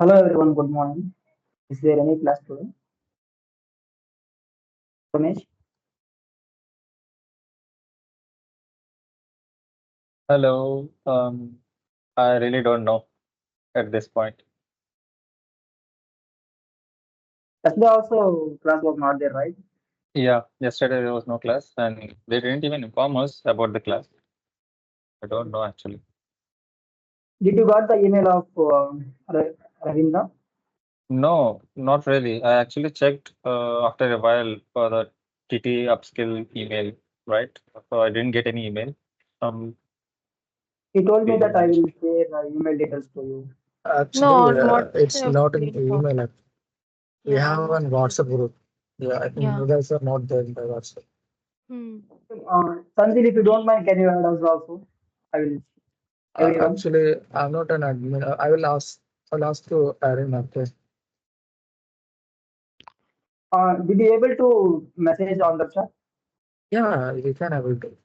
Hello everyone, good morning. Is there any class today? Ramesh? Hello. I really don't know at this point. Yesterday also class was not there, right? Yeah, yesterday there was no class and they didn't even inform us about the class. I don't know actually. Did you got the email of Ravinda? No, not really. I actually checked after a while for the TT upskill email, right? So I didn't get any email from He told me that I the will share email details to you. No, Actually, on it's WhatsApp not we an got. email. We Yeah, have on one WhatsApp. WhatsApp group. Yeah, I think Yeah. you guys are not there in the WhatsApp. Hmm. Sanjil, if you don't mind, can you add us also? I will, everyone. Actually, I'm not an admin. I'll ask to Aaron. Okay. Did you able to message on the chat? Yeah, you can able to.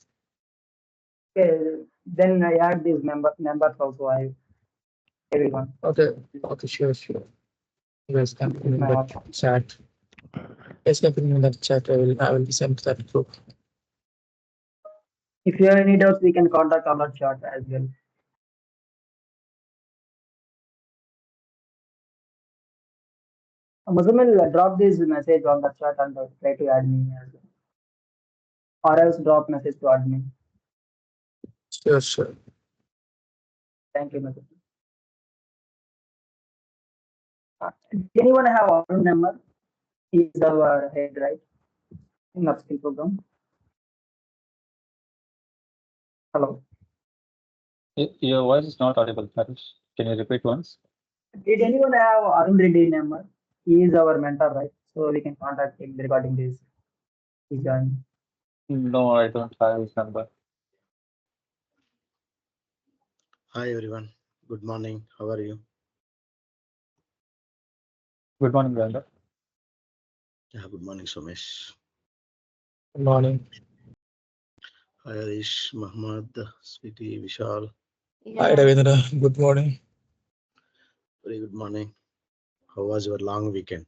Okay, then I add these members also. Everyone. Okay. Okay. Sure. You guys can put This is in my the WhatsApp. chat. You guys can put in the chat. I will send to that group. If you have any doubts, we can contact on the chat as well. Muzammil, drop this message on the chat and try to add me as well. Or else drop message to admin. Sure. Thank you, Muzammil. Did anyone have Arun number? He is our head, right? In upskill program. Hello. your voice is not audible, Harish. Can you repeat once? Did anyone have Arun Reddy number? He is our mentor, right? So we can contact him regarding this. He joined. No, I don't have his number. Hi everyone. Good morning. How are you? Good morning, Brenda. Yeah, good morning, Somesh. Good morning. Hi Harish, Muhammad, Sweetie, Vishal. Hi, Yeah. Ravindra. Good morning. Very good morning. How was your long weekend?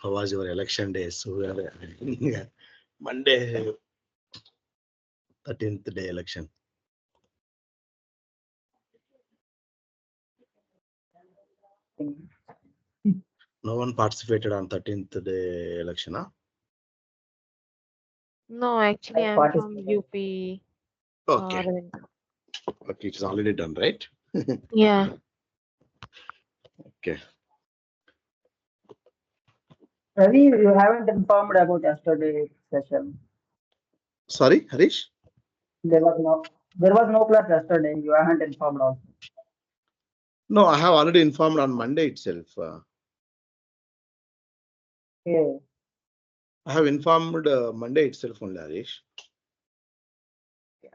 How was your election day? So we are Monday, 13th day election. No one participated on 13th day election, huh? No, actually, I I'm from participated. UP. Okay. Ravinda. Okay, it's already done, right? Yeah. Okay. Ravi, you haven't informed about yesterday session. Sorry, Harish? There was no class yesterday. You haven't informed also. No, I have already informed on Monday itself. Okay. I have informed Monday itself only, Harish.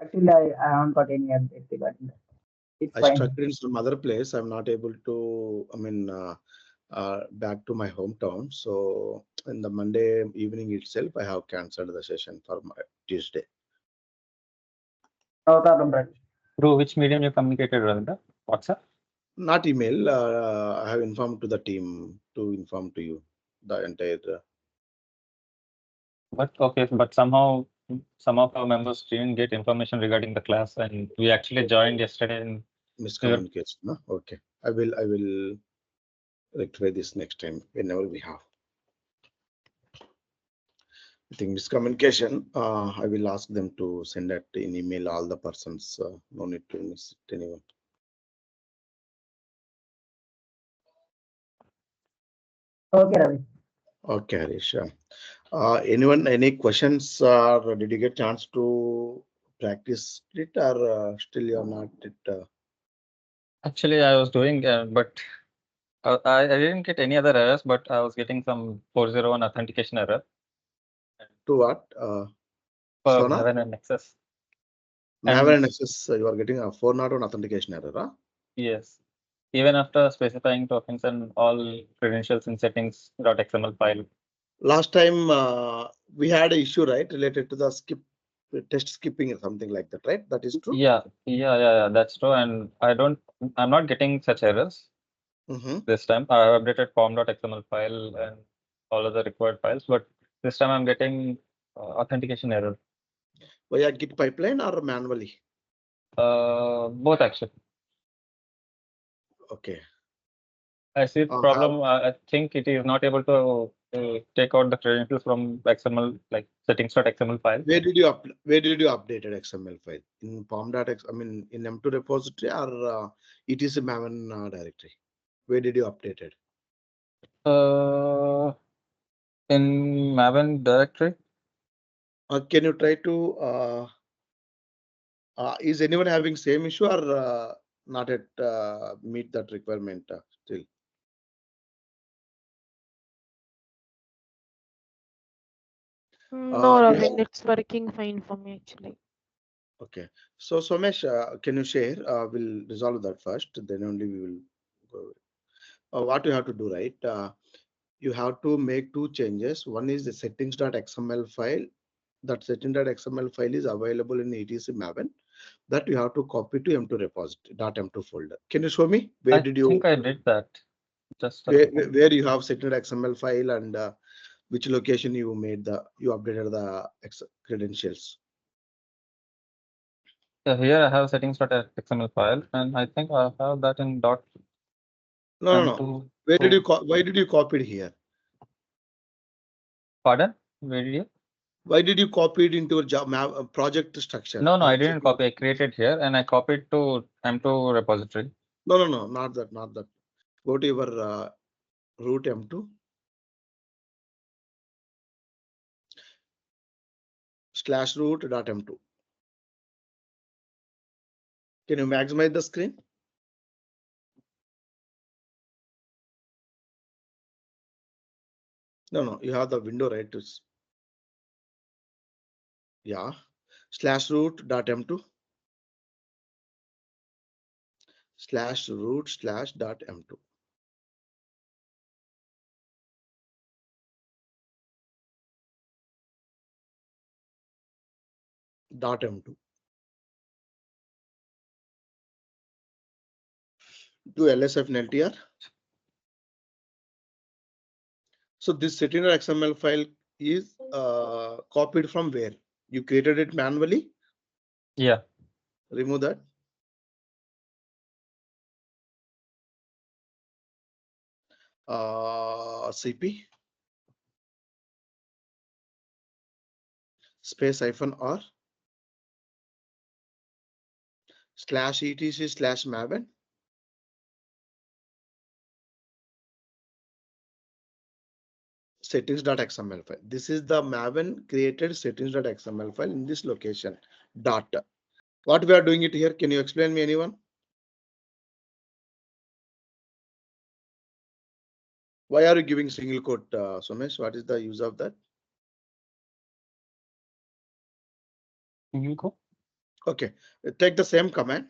Actually, I haven't got any update regarding that. It's I fine. stuck in some other place. I'm not able to, back to my hometown. So in the Monday evening itself, I have cancelled the session for my Tuesday. No problem, Ravi. Through which medium you communicated, Brenda? WhatsApp? Not email. I have informed to the team to inform to you the entire But okay, but somehow some of our members didn't get information regarding the class, and we actually joined yesterday. And we were, miscommunication. No? Okay. I will rectify this next time whenever we have. I think miscommunication. I will ask them to send that in email all the persons. No need to miss it anyone. Okay, Ravi. Okay, Harish. Anyone, any questions? Did you get chance to practice it, or still you're not it? actually I was doing, but I didn't get any other errors, but I was getting some 401 authentication error To what? for Sona? Maven and Nexus. Never And and access. You are getting a 401 authentication error. Huh? yes, even after specifying tokens and all credentials in settings.xml file. Last time we had an issue, right, related to the skip test skipping or something like that, right? That is true. Yeah, that's true. And I'm not getting such errors this time. I have updated form.xml file and all of the required files, but this time I'm getting authentication error. Via Git pipeline or manually? Both actually. Okay. I see the problem. I think it is not able to take out the credentials from XML, like settings.xml file. Where did you update an XML file? In pom.x, I mean in M2 repository or etc maven directory? Where did you update it? In Maven directory. Can you try to is anyone having same issue or not yet meet that requirement still? No, Yeah. Ravind, it's working fine for me actually. Okay. So Somesh, can you share? We'll resolve that first, then only we will go. What you have to do, right? You have to make two changes. One is the settings.xml file. That settings.xml file is available in etc maven. That you have to copy to M2 repository, .m2 folder. Can you show me? Where did you? I think I did that. Just where you have settings.xml file and which location you updated the credentials. Here I have settings.xml file, and I think I have that in dot. No. Why did you copy it here? Pardon? Where did you? Why did you copy it into a project structure? No, I didn't copy. I created here and I copied to M2 repository. No, not that. Go to your root M2 /root.m2. Can you maximize the screen? No, you have the window, right? Yeah, /root.m2 /root/.m2. .m2. Do LSF and LTR. So this settings.xml file is copied from where? You created it manually? Yeah. Remove that. CP space -r /etc/maven settings.xml file. This is the maven created settings.xml file in this location. Dot. What we are doing it here? Can you explain me, anyone? Why are you giving single quote, Somesh? What is the use of that? Single quote. Okay, take the same command.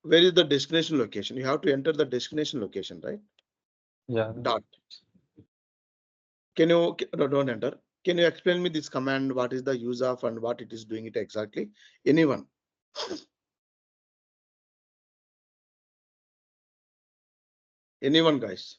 Where is the destination location? You have to enter the destination location, right? Yeah. Dot. Can you no, don't enter? Can you explain me this command? What is the use of and what it is doing it exactly? Anyone? Anyone, guys?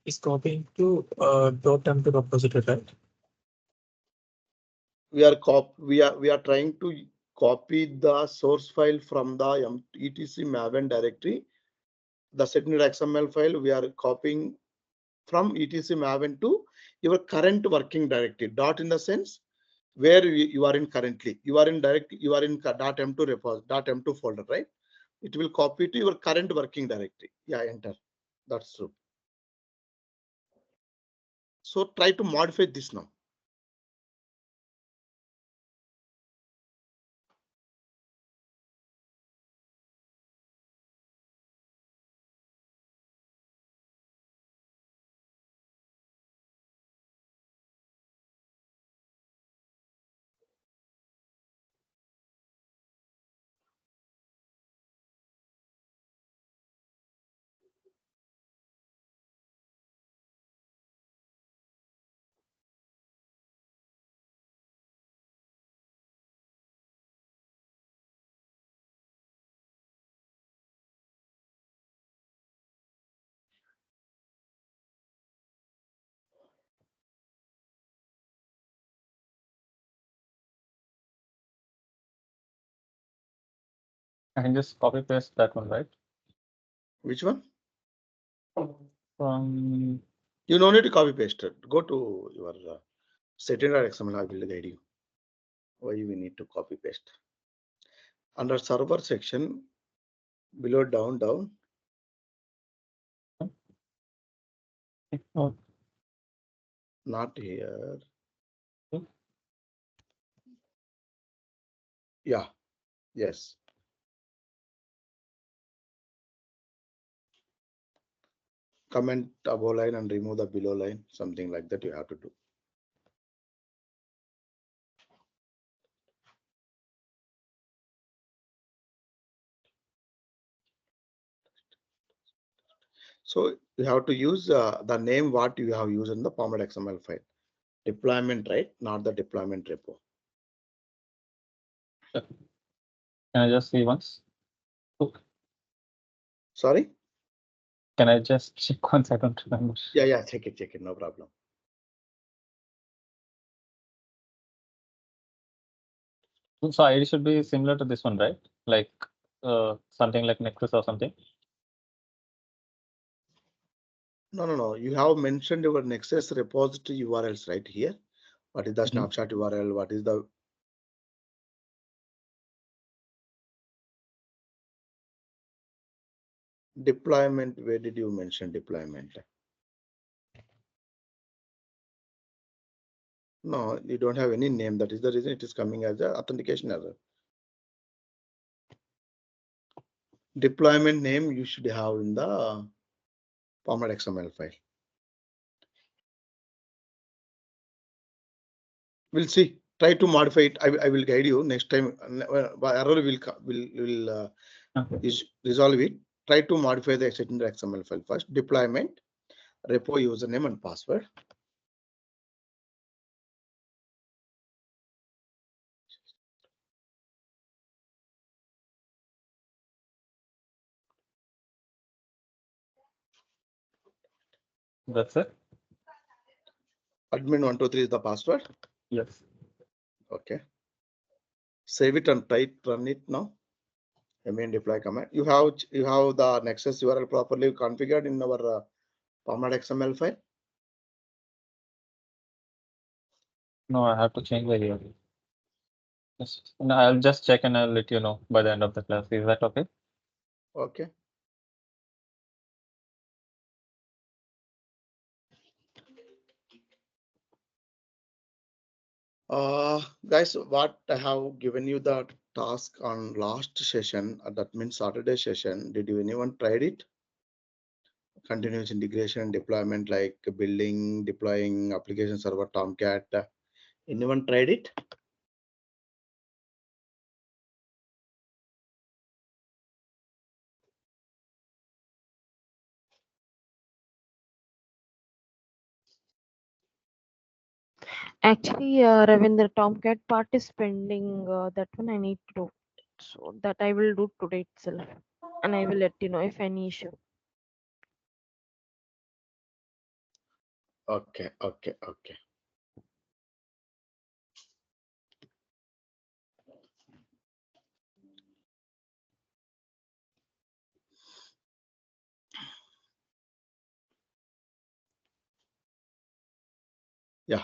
Is copying to .m2 repository, right? We are trying to copy the source file from the etc maven directory. The settings.xml file we are copying from etc maven to your current working directory. Dot in the sense where you are in currently. You are in .m2 .m2 folder, right? It will copy to your current working directory. Yeah, enter. That's true. So try to modify this now. I can just copy paste that one, right? Which one? From You no need to copy paste it. Go to your setting.xml. I will guide you why we need to copy paste. Under server section, below down, oh, not here. Hmm. Yeah, yes. Comment above line and remove the below line, something like that you have to do. So you have to use the name what you have used in the format XML file. Deployment, right? Not the deployment repo. can I just see once? Okay. Sorry? Can I just check once? I don't remember. Yeah, check it, no problem. So ID should be similar to this one, right? Like something like Nexus or something. No. You have mentioned your Nexus repository URLs right here. What is the Mhm. snapshot URL? What is the deployment? Where did you mention deployment? No, you don't have any name. That is the reason it is coming as a authentication error. Deployment name you should have in the format XML file. We'll see. Try to modify it. I will guide you next time. Error will Okay. resolve it. Try to modify the XML file first. Deployment, repo username and password. That's it. Admin123 is the password. Yes. Okay. Save it and try to run it now. Deploy command. You have the Nexus URL properly configured in our format XML file. No, I have to change the URL. Yes. No, I'll just check and I'll let you know by the end of the class. Is that okay? Okay. Guys, what I have given you the task on last session, that means Saturday session. Did you anyone tried it? Continuous integration and deployment like building, deploying application server Tomcat. Anyone tried it? Actually, Ravindra, Tomcat part is pending. That one I need to do. So that I will do today itself. And I will let you know if any issue. Okay. Yeah.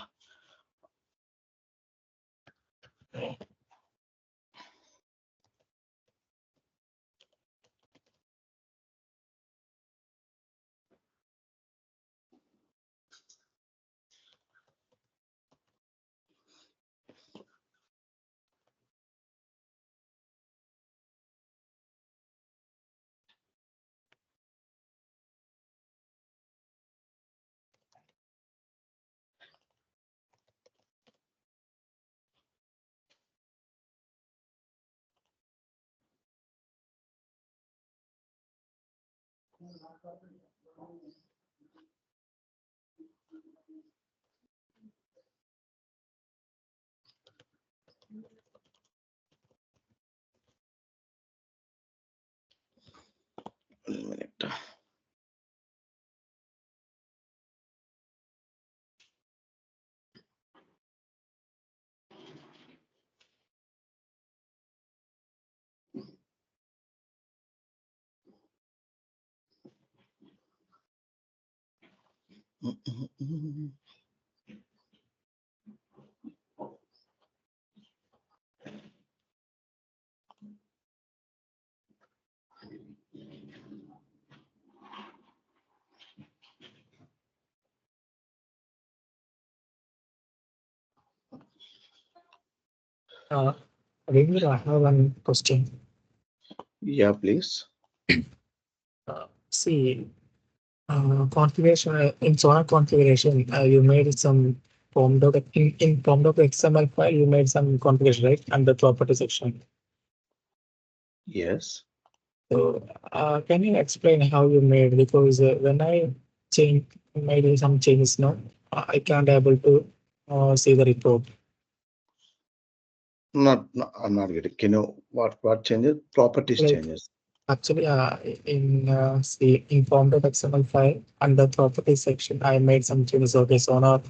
One minute. Ravindra, I have one question. Yeah, please. See, configuration in Sonar configuration, you made some in XML file. You made some configuration, right, under property section. Yes. So, can you explain how you made? Because when I made some changes, no, I can't able to see the report. I'm not getting. Can you what changes? Properties Like, changes. actually, in XML file under property section, I made some changes. Okay, Sonar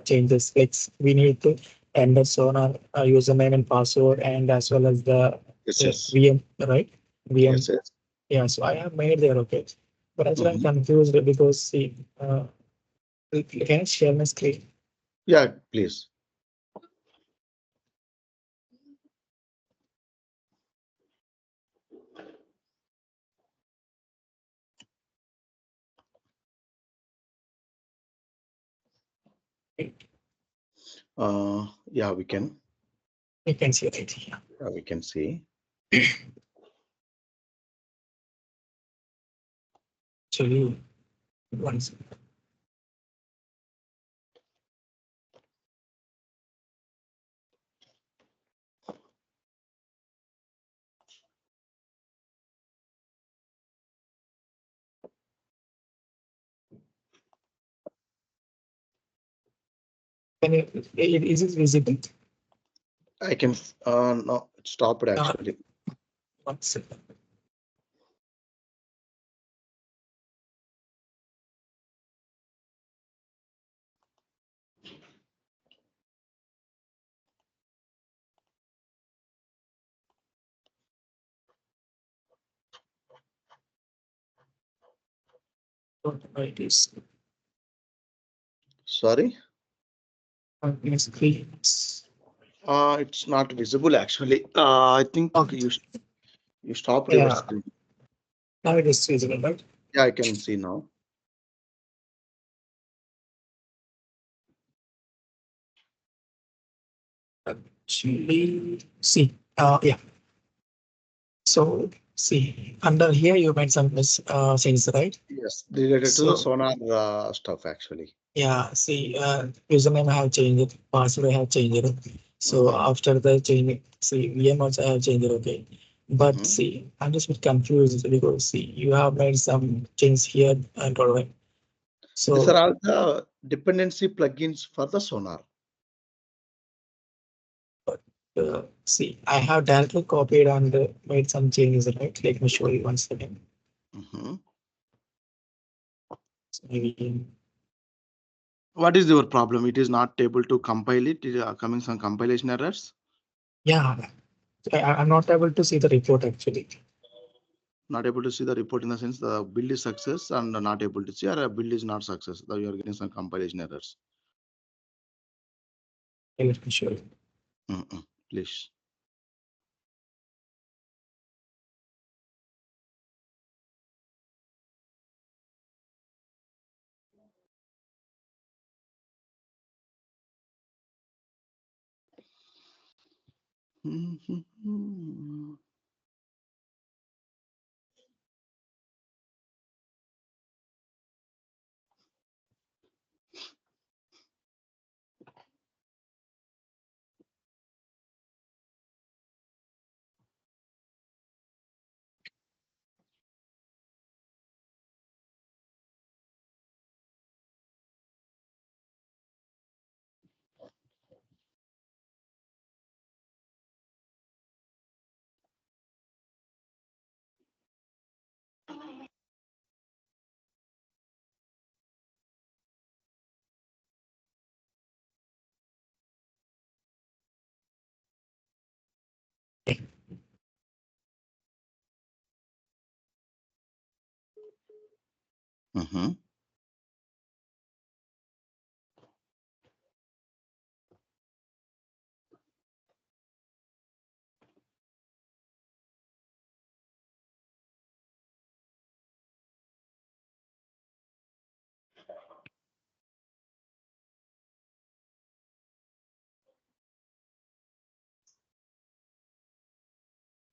changes. Like we need to enter Sonar username and password, and as well as the Yes, yes. VM, right? VM. Yes, yes. Yeah, so I have made there. Okay, but actually I'm Mhm. confused because see, can I share my screen? Yeah, please. Yeah, we can. You can see it here. Yeah, we can see. Actually, once. Can you, is it visible? I can. No, it stopped actually. One second. What it is? Sorry. My screen. It's not visible actually. I think Okay. you stopped your Yeah, screen. now it is visible, right? Yeah, I can see now. Actually, see, yeah. So see, under here you made some changes, right? Yes, related to the So sonar stuff actually. yeah, see, username I have changed, password I have changed. So Mhm, after the change, see, VM also I have changed, okay. But mhm. see, I'm just a bit confused because see, you have made some change here and all right. These are So all the dependency plugins for the sonar. see, I have directly copied and made some changes, right? Let me show you once again. Mhm. So maybe, What is your problem? It is not able to compile it. It is coming some compilation errors. yeah, I'm not able to see the report actually. Not able to see the report in the sense the build is success and not able to see, or a build is not success. That you are getting some compilation errors. Let me show you. Please.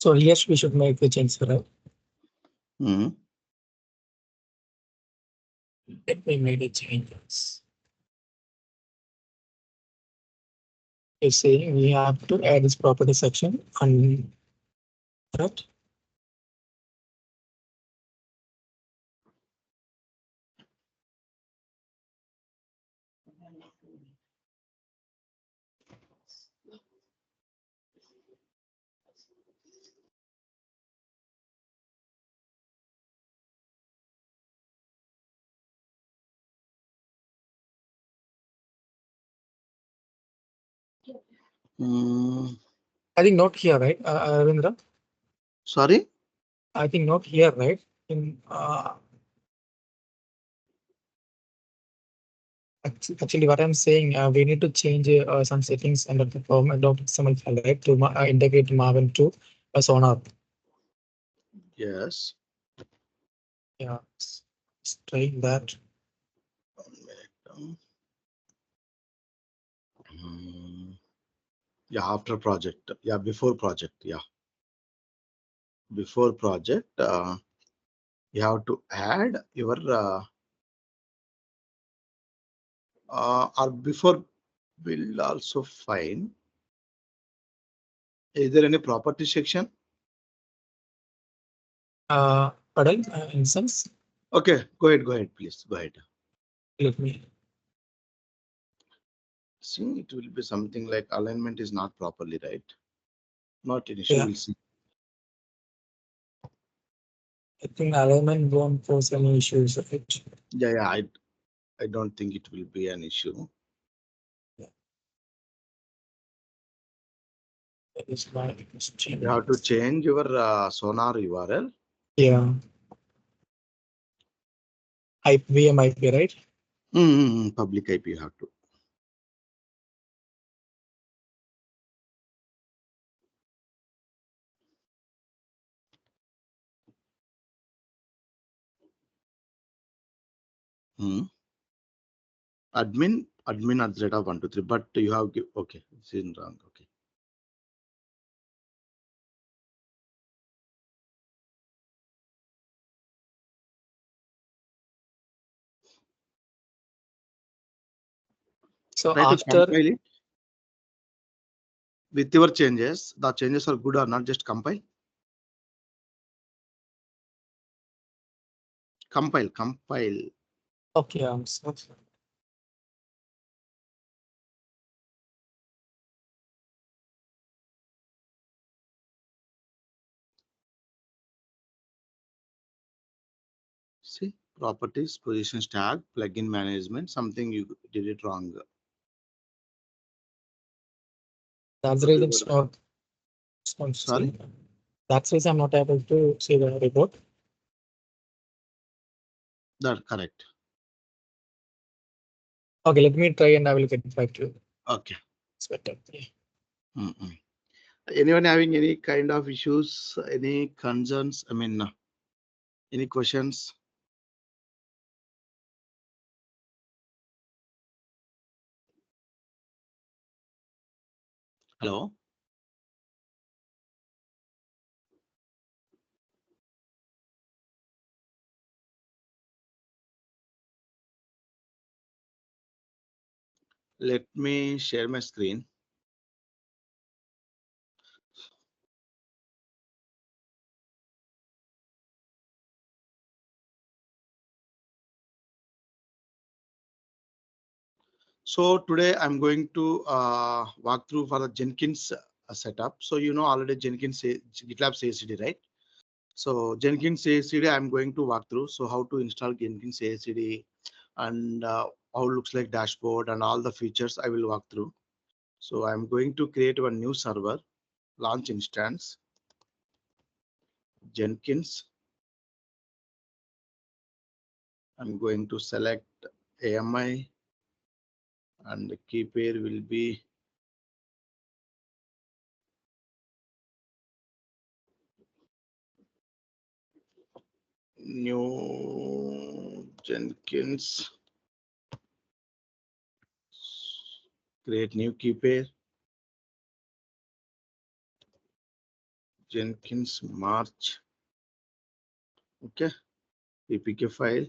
So yes, we should make the change, right? Hmm. Let me make the changes. You're saying we have to add this property section and correct? I think not here, right, Ravindra? Sorry. I think not here, right? In actually, what I'm saying, we need to change some settings under the format of XML file, right, to integrate Maven to a Sonar. Yes. Yeah, let's try that. 1 minute. Yeah, after project. Yeah, before project. Yeah, before project. You have to add your or before build also fine. Is there any property section? Pardon, instance. Okay, go ahead, please. Go ahead. Let me. See, it will be something like alignment is not properly right. Not an issue. Yeah. We'll see. I think alignment won't pose any issues, right? Yeah. I don't think it will be an issue. That is my question. You have to change your Sonar URL. Yeah. VM IP, right? Public IP you have to. Admin at the rate of 123, but you have give okay, it's in wrong. Okay. So Try to after compile it with your changes. The changes are good or not, just compile. Compile. okay, I'm sorry. See, properties, positions tag, plugin management, something you did it wrong. That's the reason it's not Sorry? seeing. That's the reason I'm not able to see the report. That's correct. Okay, let me try and I will get back to you. Okay. It's better. Yeah. Anyone having any kind of issues, any concerns? I mean, any questions? Hello? Let me share my screen. So today I'm going to walk through for the Jenkins setup. So you know already Jenkins GitLab CI/CD, right? So Jenkins CI/CD I'm going to walk through. So how to install Jenkins CI/CD and how it looks like dashboard and all the features I will walk through. So I'm going to create a new server, launch instance, Jenkins. I'm going to select AMI and the key pair will be new Jenkins. Create new key pair. Jenkins March. Okay, APK file,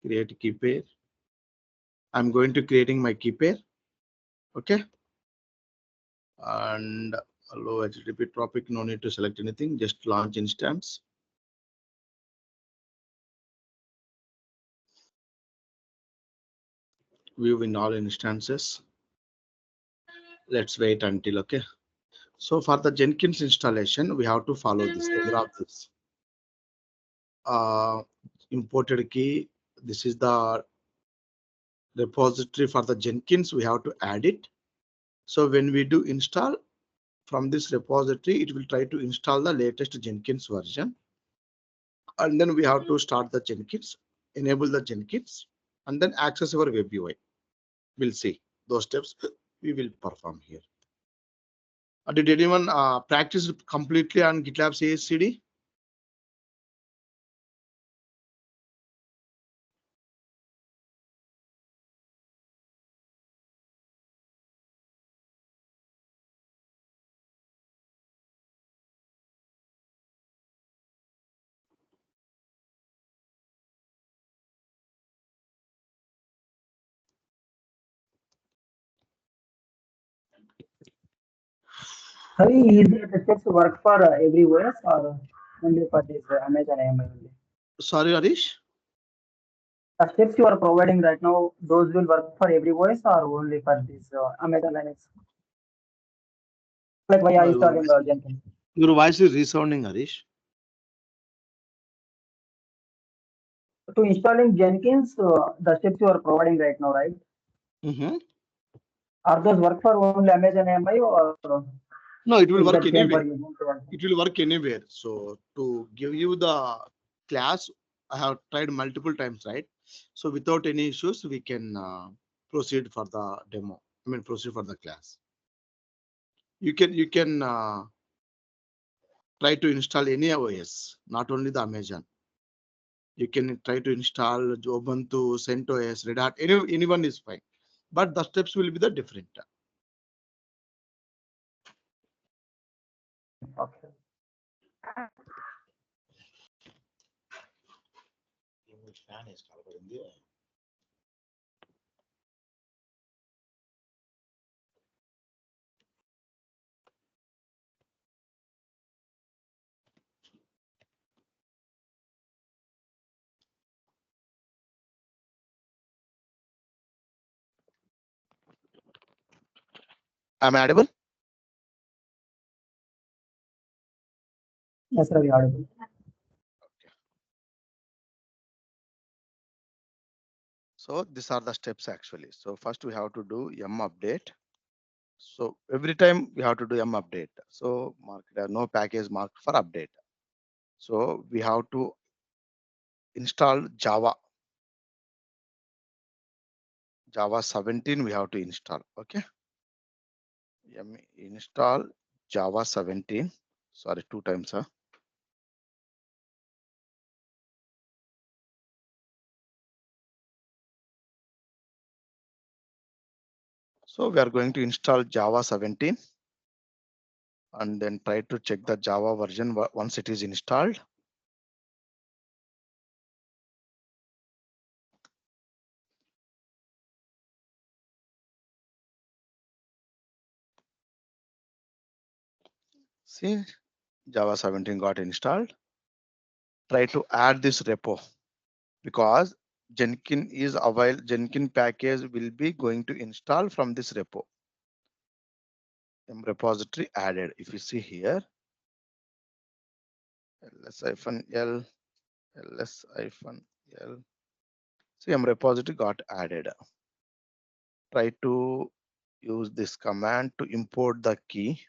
create key pair. I'm going to creating my key pair. Okay, and allow HTTP topic. No need to select anything. Just launch instance. View in all instances. Let's wait until. Okay. So for the Jenkins installation, we have to follow this. Every of this. Imported key. This is the repository for the Jenkins. We have to add it. So when we do install from this repository, it will try to install the latest Jenkins version. And then we have to start the Jenkins, enable the Jenkins, and then access our web UI. We'll see those steps we will perform here. Did anyone practice completely on GitLab CI/CD? How easy the steps work for every OS or only for this Amazon AMI only? Sorry, Harish. The steps you are providing right now, those will work for every OS or only for this Amazon Linux? Like why are No, you installing Jenkins? your voice is resounding, Harish. To installing Jenkins, the steps you are providing right now, right? Are those work for only Amazon AMI or No, it will is work that same for anywhere. Ubuntu also? It will work anywhere. So to give you the class, I have tried multiple times, right? So without any issues, we can proceed for the demo. I mean, proceed for the class. You can try to install any OS, not only the Amazon. You can try to install Ubuntu, CentOS, Red Hat. Anyone is fine, but the steps will be the different. Okay. Am I audible? Yes, Ravi, audible. So these are the steps actually. So first we have to do yum update. So every time we have to do yum update. So mark there no package marked for update. So we have to install Java. Java 17 we have to install. Okay. Yum install Java 17. Sorry, 2 times. Huh? So we are going to install Java 17 and then try to check the Java version once it is installed. See, Java 17 got installed. Try to add this repo because Jenkins is available. Jenkins package will be going to install from this repo. Repository added. If you see here, ls-l, ls-l. See, repository got added. Try to use this command to import the key.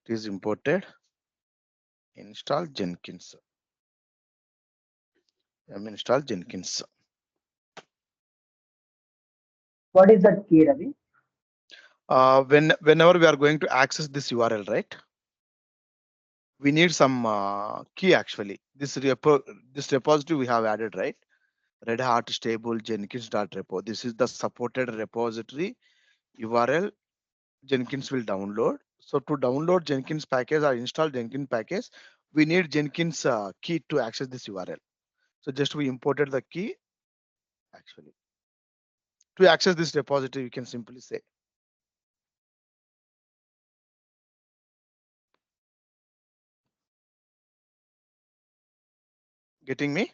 It is imported. Install Jenkins. Install Jenkins. What is that key, Ravi? Whenever we are going to access this URL, right? We need some key actually. This repository we have added, right? Red Hat stable Jenkins.repo. This is the supported repository URL Jenkins will download. So to download Jenkins package or install Jenkins package, we need Jenkins key to access this URL. So just we imported the key actually. To access this repository, you can simply say getting me.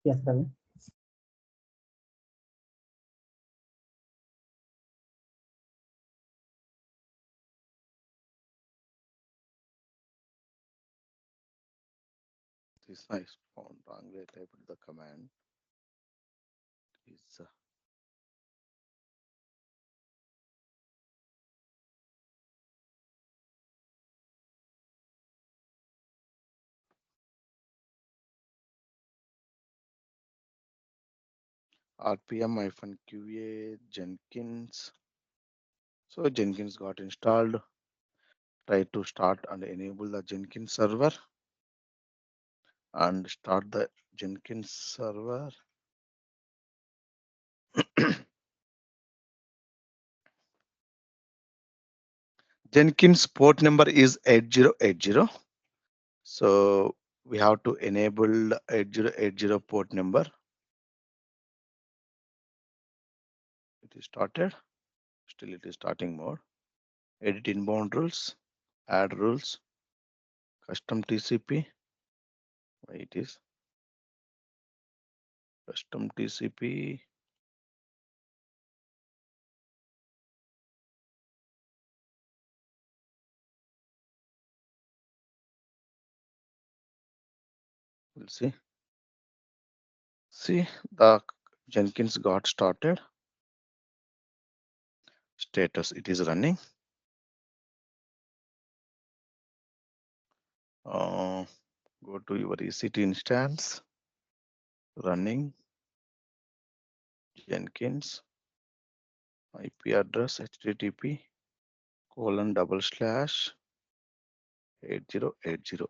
Yes, Praveen. This nice found wrong way typed the command is rpm-qa Jenkins. So Jenkins got installed. Try to start and enable the Jenkins server and start the Jenkins server. Jenkins port number is 8080. So we have to enable 8080 port number. It is started. Still it is starting mode. Edit inbound rules, add rules, custom TCP. It is custom TCP. We'll see. See the Jenkins got started. Status, it is running. Go to your EC2 instance. Running Jenkins IP address http :/8080 http :/8080.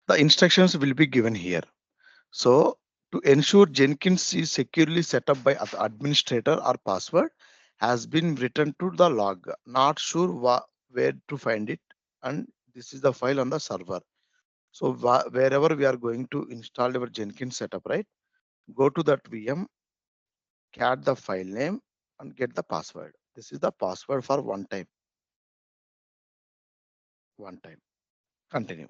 The instructions will be given here. So to ensure Jenkins is securely set up by the administrator or password has been written to the log. Not sure where to find it. And this is the file on the server. So wherever we are going to install our Jenkins setup, right? Go to that VM, cat the file name and get the password. This is the password for one time. One time. Continue.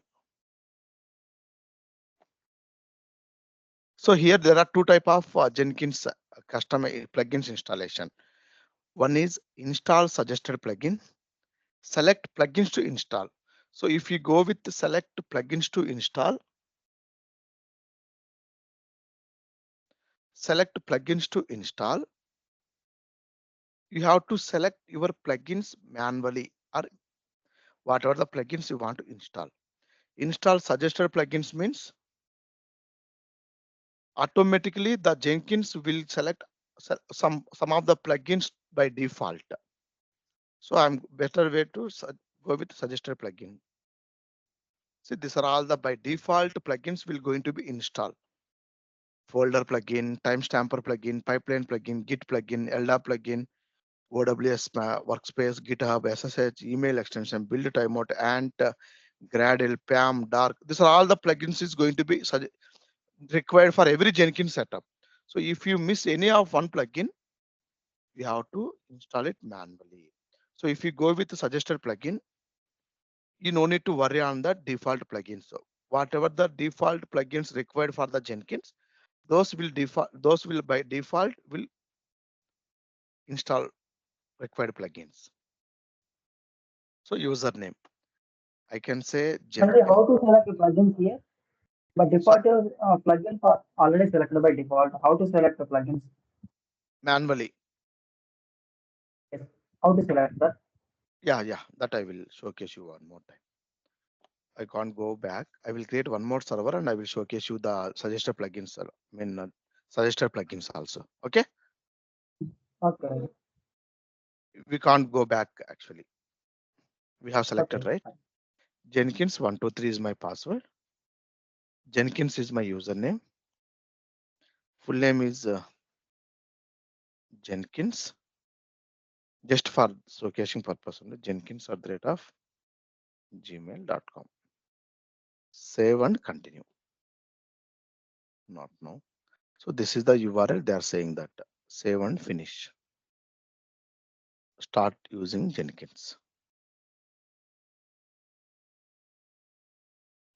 So here there are two type of Jenkins custom plugins installation. One is install suggested plugin. Select plugins to install. So if you go with the select plugins to install, you have to select your plugins manually or whatever the plugins you want to install. Install suggested plugins means automatically the Jenkins will select some of the plugins by default. So I'm better way to go with suggested plugin. See, these are all the by default plugins will going to be installed. Folder plugin, timestamper plugin, pipeline plugin, Git plugin, LDAP plugin, OWS workspace, GitHub, SSH, email extension, build timeout, Ant, Gradle, PAM, Dark. These are all the plugins is going to be required for every Jenkins setup. So if you miss any of one plugin, you have to install it manually. So if you go with the suggested plugin, you no need to worry on the default plugins. So whatever the default plugins required for the Jenkins, those will by default will install required plugins. So username, I can say Sanjay, Jenkins. how to select the plugins here? By default, your plugins are already selected by default. How to select the plugins? Manually. Yes. How to select that? Yeah, that I will showcase you one more time. I can't go back. I will create one more server and I will showcase you the suggested plugins. Suggested plugins also. Okay. Okay. we can't go back actually. We have selected, Okay, right? fine. Jenkins 123 is my password. Jenkins is my username. Full name is Jenkins. Just for showcasing purpose, only Jenkins at the rate of gmail.com. Save and continue. Not now. So this is the URL. They are saying that save and finish. Start using Jenkins.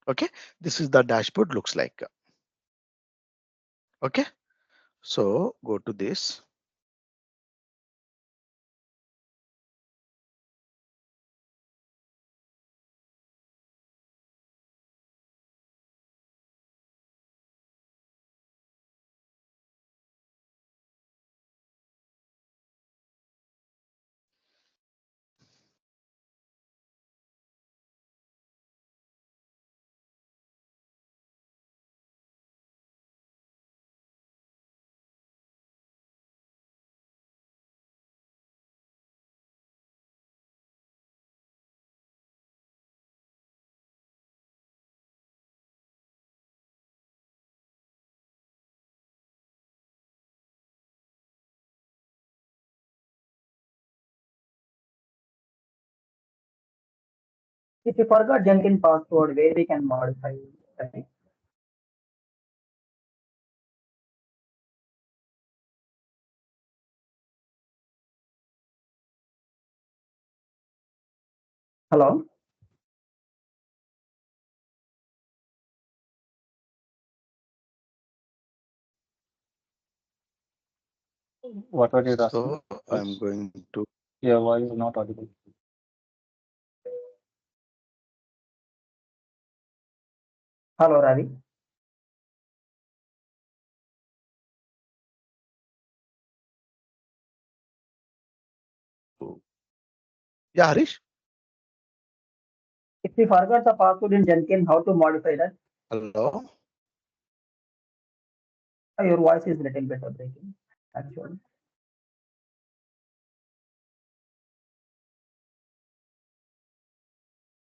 Okay, this is the dashboard looks like. Okay, so go to this. If you forgot Jenkins password, where we can modify, right? Hello? What were you asking? So I'm going to. Your voice is not audible. Hello, Ravi. Yeah, Harish. If we forgot the password in Jenkins, how to modify that? Hello. Your voice is little bit breaking, actually.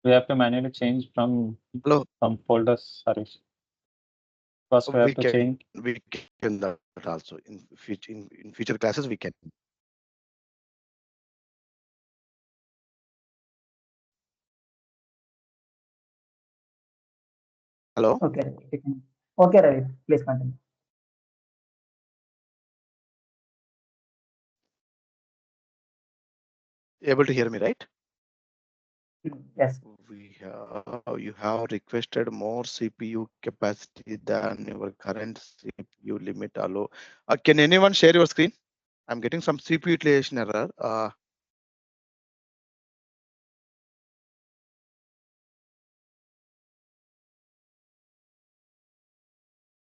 We have to manually change from Hello. folders, Harish. First, we have to change. We can that also in future classes we can. Hello. Okay, okay, Ravi, please continue. Able to hear me, right? Yes. You have requested more CPU capacity than your current CPU limit allow. Can anyone share your screen? I'm getting some CPU utilization error.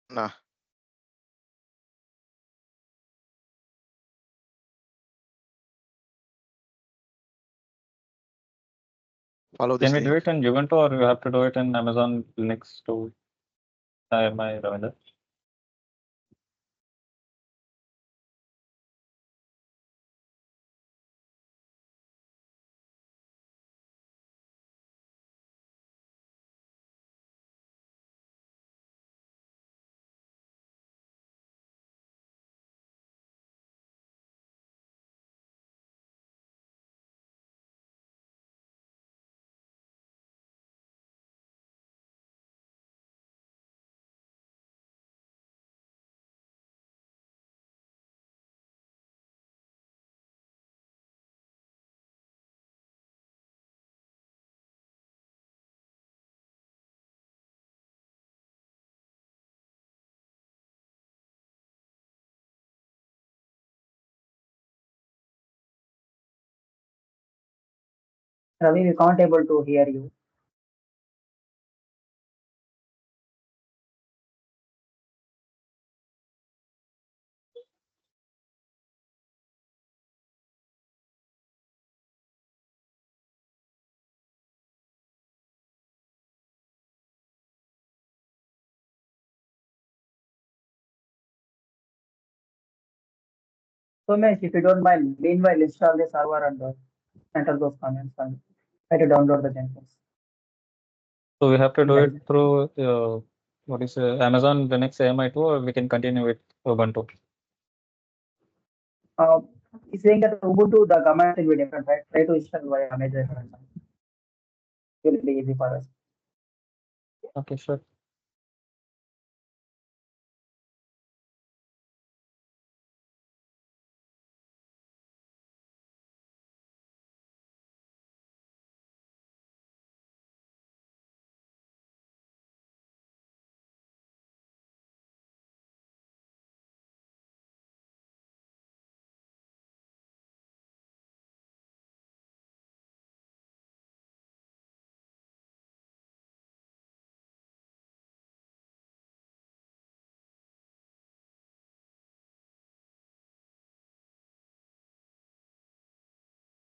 Nah. Follow this Can we do link. it in Ubuntu or you have to do it in Amazon Linux to my Ravinder? Ravi, we can't able to hear you. So, Mesh, if you don't mind, meanwhile, install the server and enter those comments and try to download the Jenkins. So we have to do That it is- through what is Amazon Linux AMI2, or we can continue with Ubuntu. He's saying that Ubuntu, the commands will be different, right? Try to install via Amazon. It will be easy for us. Okay, sure.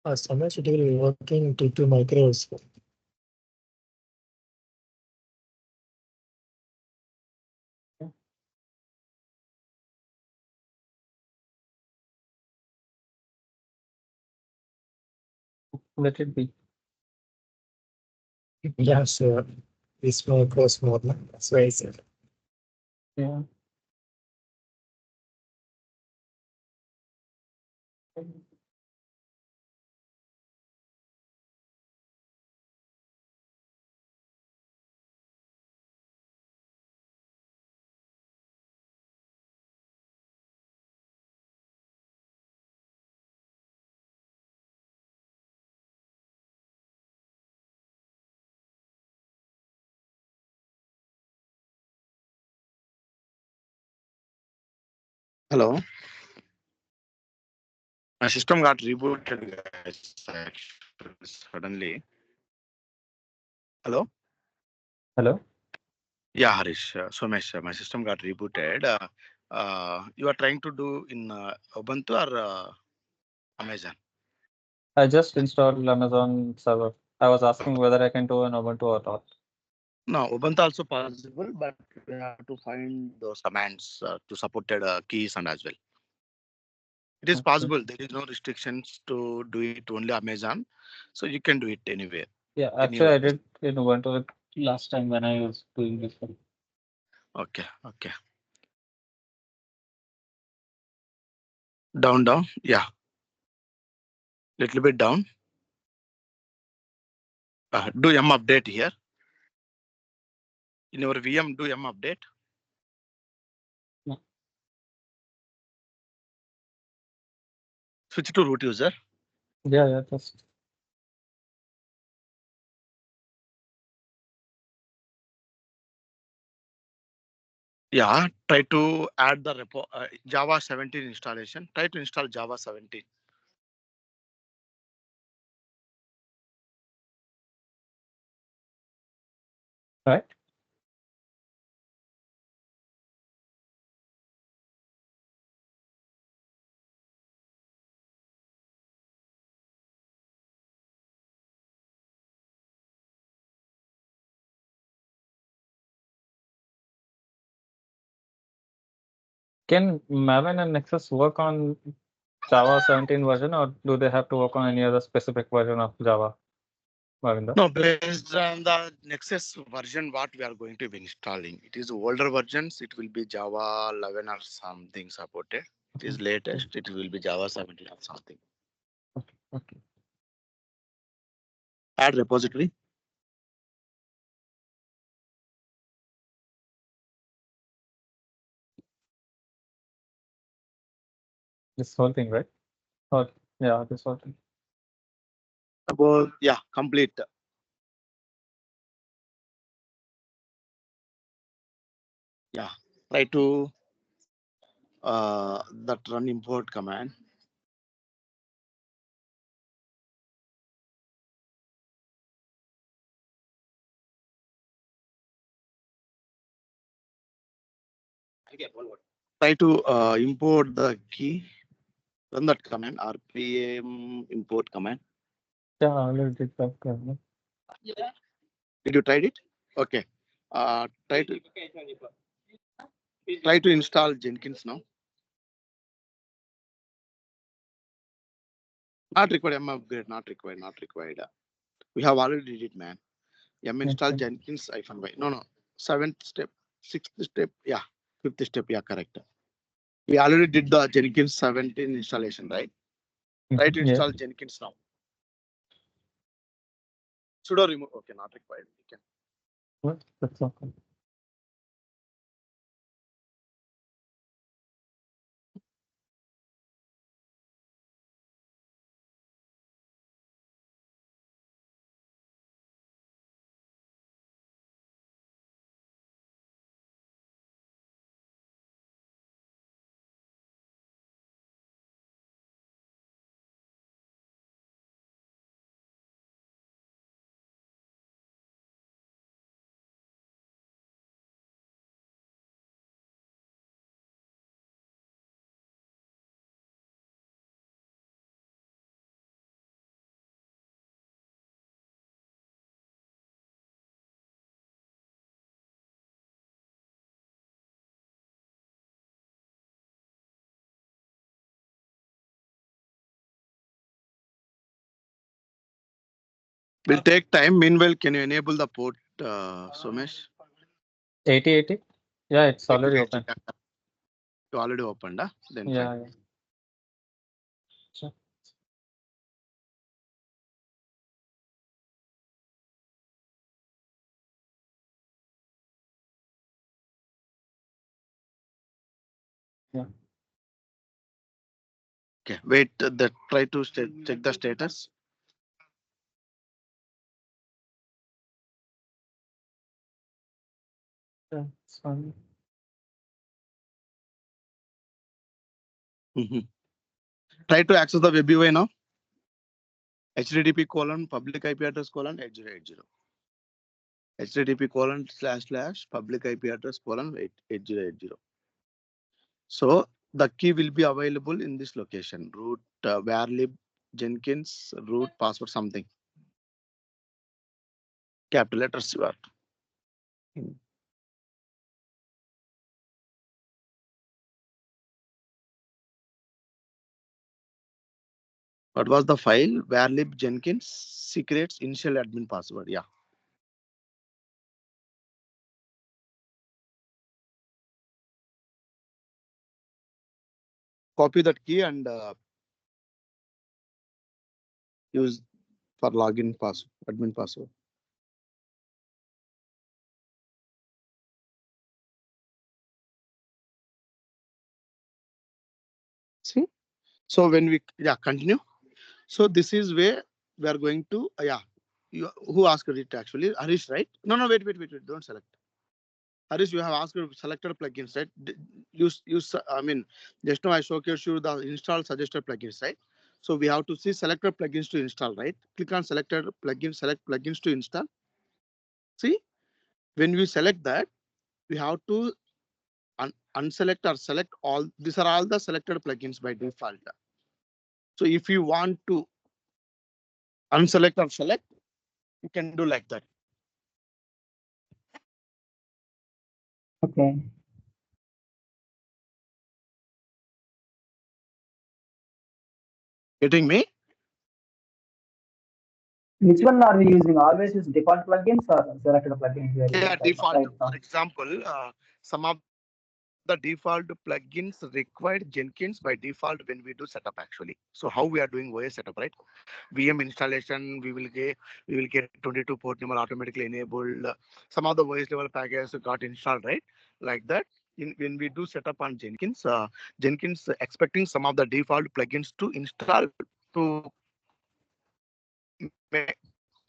Somesh, it will be working T2 micros. Let it be. Yeah, sure. This may cost more. That's why I said. Yeah. Hello. My system got rebooted, guys. Actually, suddenly. Hello. Hello. Yeah, Harish. Somesh, my system got rebooted. You are trying to do in Ubuntu or Amazon? I just installed Amazon server. I was asking whether I can do an Ubuntu or not. No, Ubuntu also possible, but we have to find those commands to supported keys and as well. It is Okay. possible. There is no restrictions to do it only Amazon, so you can do it anywhere. Yeah, actually, I did in Ubuntu last time when I was doing this one. Okay, okay. Down. Yeah, little bit down. Do M update here. In your VM, do M update. Yeah. Switch to root user. Yeah, just. Yeah, try to add the repo Java 17 installation. Try to install Java 17. Right. Can Maven and Nexus work on Java 17 version, or do they have to work on any other specific version of Java? Mavinder? No, based on the Nexus version, what we are going to be installing. It is older versions. It will be Java 11 or something supported. It is latest. It will be Java 17 or something. Okay. Add repository. This whole thing, right? Or yeah, this whole thing. Suppose, yeah, complete. Yeah, try to that run import command. Try to import the key. Run that command, rpm import command. Yeah, I already did that. Did you try it? Okay. Try to install Jenkins now. Not required. M upgrade. Not required. Not required. We have already did it, man. M install Okay. Jenkins -y. No. 7th step, 6th step. Yeah. 5th step. Yeah, correct. We already did the Jenkins 17 installation, right? Try to Yes. install Jenkins now. Sudo remove. Okay, not required. We can. What? That's okay. Will take time. Meanwhile, can you enable the port, Somesh? 8080? Yeah, it's already open. You already opened, huh? Then Yeah, fine. yeah. Sure. Yeah. Okay, wait. Try to check the status. Yeah, it's fine. Try to access the web UI now. HTTP colon public IP address colon 8080. HTTP colon / public IP address colon 8080. So the key will be available in this location. Root varlib Jenkins root password something. Capital letters you are. What was the file? Varlib Jenkins secrets initial admin password. Yeah. Copy that key and use for login password, admin password. See? So when we continue. So this is where we are going to who asked it actually? Harish, right? No, wait. Don't select. Harish, you have asked selected plugins, right? I mean, just now I showcased you the install suggested plugins, right? So we have to see selected plugins to install, right? Click on selected plugin, select plugins to install. See, when we select that, we have to unselect or select all. These are all the selected plugins by default. So if you want to unselect or select, you can do like that. Okay. Getting me? Which one are we using? Always use default plugins or selected plugins? We are using Yeah, right now, default. right now. For example, some of the default plugins required Jenkins by default when we do setup actually. So how we are doing OS setup, right? VM installation, we will get 22 port number automatically enabled. Some of the OS level packages got installed, right? Like that. When we do setup on Jenkins, Jenkins expecting some of the default plugins to install to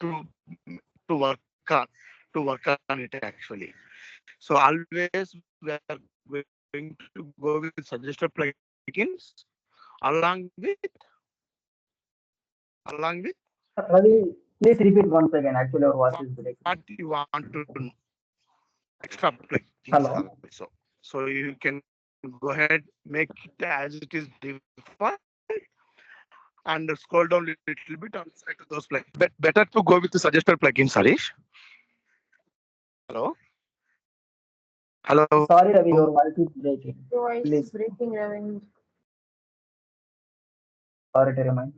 to to work on it actually. So always we are going to go with suggested plugins along with Ravi, please repeat once again. Actually, our voice is breaking. what you want to know. Extra plugins Hello. also. So you can go ahead, make it as it is default and scroll down a little bit and select those plugins. But better to go with the suggested plugins, Harish. Hello. Hello. Sorry, Ravi, your voice is breaking. Your voice Please, is breaking, Ravi. sorry to remind.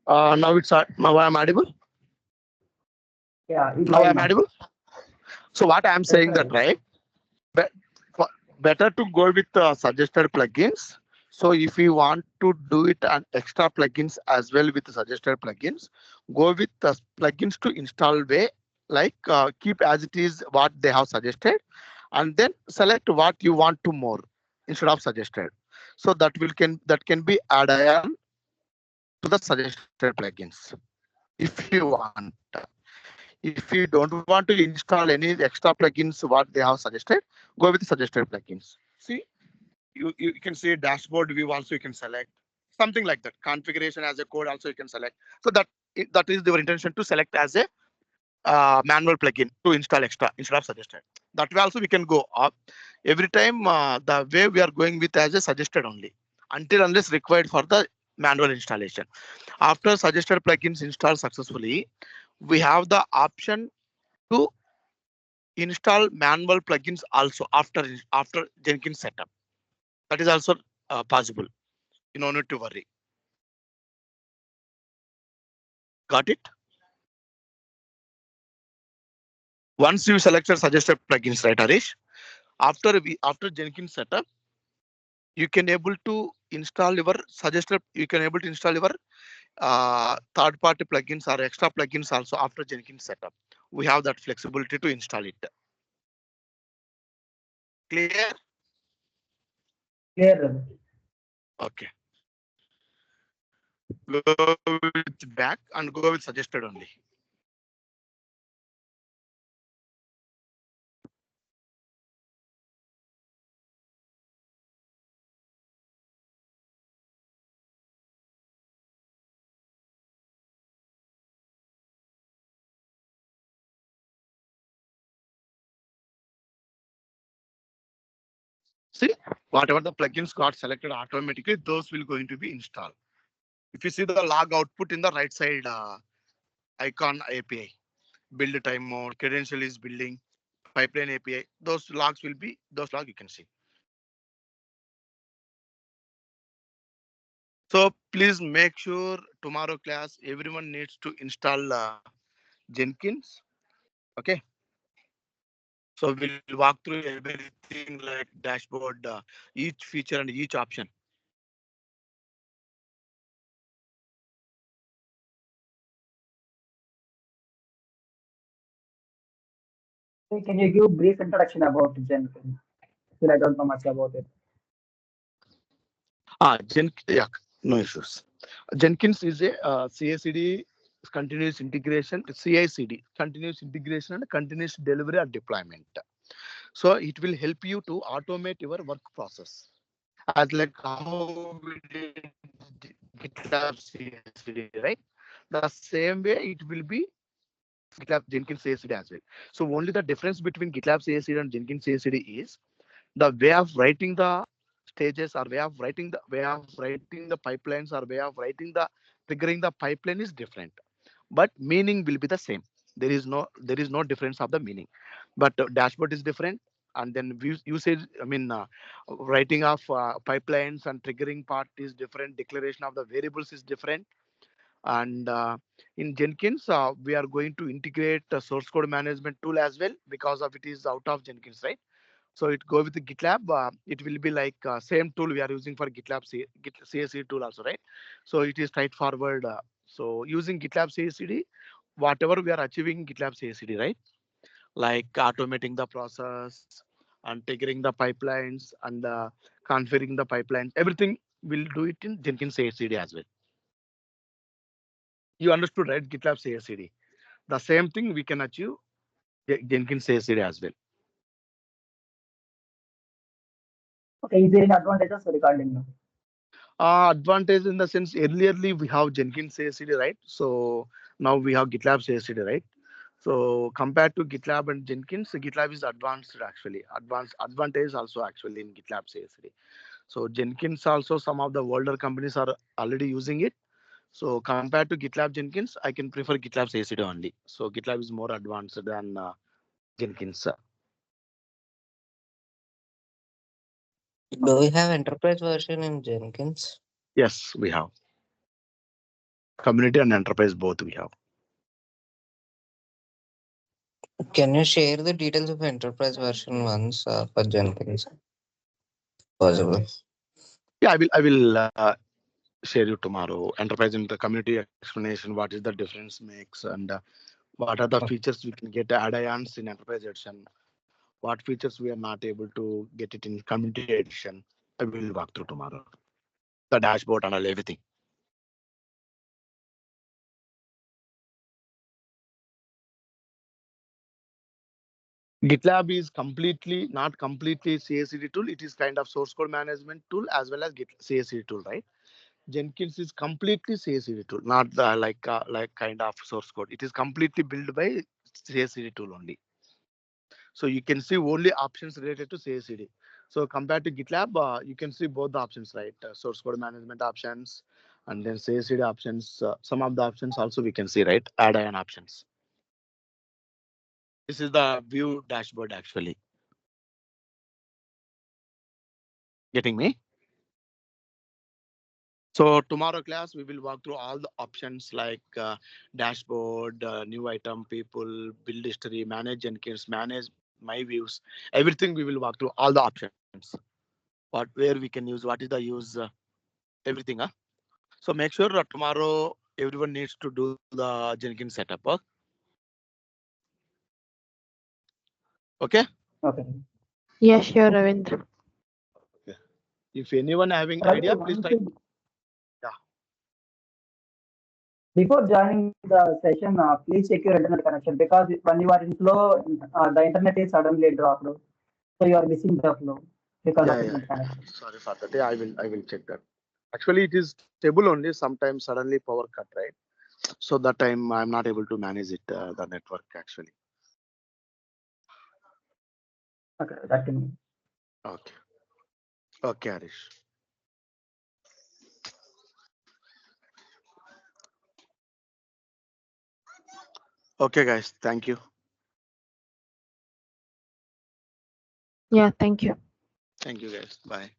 Now now I'm audible. Yeah, it's Now all I'm now. audible. So what I'm saying Better, that right, be- better to go with suggested plugins. So if you want to do it and extra plugins as well with the suggested plugins, go with the plugins to install way, like keep as it is what they have suggested, and then select what you want to more instead of suggested. So that can be added on to the suggested plugins if you want. If you don't want to install any extra plugins what they have suggested, go with the suggested plugins. See, you can see dashboard view also you can select something like that. Configuration as a code also you can select. So that is your intention to select as a manual plugin to install extra instead of suggested. That way also we can go up every time. The way we are going with as a suggested only until unless required for the manual installation. After suggested plugins installed successfully, we have the option to install manual plugins also after Jenkins setup. That is also possible. You no need to worry. Got it? Once you selected suggested plugins, right, Harish? After Jenkins setup, you can able to install your suggested. You can able to install your third-party plugins or extra plugins also after Jenkins setup. We have that flexibility to install it. Clear? clear. Okay. Go with back and go with suggested only. See, whatever the plugins got selected automatically, those will going to be installed. If you see the log output in the right side icon API, build time mode, credential is building, pipeline API, those logs will be those logs you can see. So please make sure tomorrow class everyone needs to install Jenkins. Okay. So we'll walk through everything like dashboard, each feature and each option. Hey, can you give brief introduction about Jenkins? Still, I don't know much about it. Yeah, no issues. Jenkins is a CI/CD continuous integration, CI/CD continuous integration and continuous delivery or deployment. So it will help you to automate your work process. As like how we did GitLab CI/CD, right? The same way it will be GitLab Jenkins CI/CD as well. So only the difference between GitLab CI/CD and Jenkins CI/CD is the way of writing the stages or way of writing the pipelines or way of writing the triggering the pipeline is different, but meaning will be the same. There is no difference of the meaning, but dashboard is different, and then usage, I mean, writing of pipelines and triggering part is different, declaration of the variables is different. And in Jenkins we are going to integrate a source code management tool as well, because of it is out of Jenkins, right? So it go with the GitLab. It will be like same tool we are using for GitLab CI/CD tool also, right? So it is straightforward. So using GitLab CI/CD, whatever we are achieving in GitLab CI/CD, right? Like automating the process and triggering the pipelines and configuring the pipelines, everything will do it in Jenkins CI/CD as well. You understood, right? GitLab CI/CD. The same thing we can achieve Jenkins CI/CD as well. Okay, is there any advantages regarding now? Advantage in the sense earlierly we have Jenkins CI/CD, right? So now we have GitLab CI/CD, right? So compared to GitLab and Jenkins, GitLab is advanced actually. Advanced advantage also actually in GitLab CI/CD. So Jenkins also some of the older companies are already using it. So compared to GitLab Jenkins, I can prefer GitLab CI/CD only. So GitLab is more advanced than Jenkins. Do we have enterprise version in Jenkins? Yes, we have. Community and enterprise both we have. Can you share the details of enterprise version once for Jenkins? Possible. Yeah, I will share you tomorrow. Enterprise and the community explanation. What is the difference makes and what are the features we can get add-ons in enterprise edition. What features we are not able to get it in community edition. I will walk through tomorrow. The dashboard and all everything. GitLab is not completely CI/CD tool. It is kind of source code management tool as well as CI/CD tool, right? Jenkins is completely CI/CD tool, not the like kind of source code. It is completely built by CI/CD tool only. So you can see only options related to CI/CD. So compared to GitLab, you can see both the options, right? Source code management options and then CI/CD options. Some of the options also we can see, right? Add-on options. This is the view dashboard actually. Getting me? So tomorrow class, we will walk through all the options like dashboard, new item, people, build history, manage Jenkins, manage my views, everything we will walk through all the options. Where we can use, what is the use, everything. So make sure tomorrow everyone needs to do the Jenkins setup. Okay. Okay. Yeah, sure, Ravindra. Okay. If anyone having Ravi, idea, one please try. thing, Yeah. before joining the session, please check your internet connection because when you are in flow, the internet is suddenly dropped. So you are missing the flow because of Yeah. internet connection. Sorry for that. Yeah, I will check that. Actually, it is stable only. Sometimes suddenly power cut, right? So that time I'm not able to manage it, the network actually. Okay, that can be. Okay. Okay, Harish. Okay, guys. Thank you. Yeah, thank you. Thank you, guys. Bye.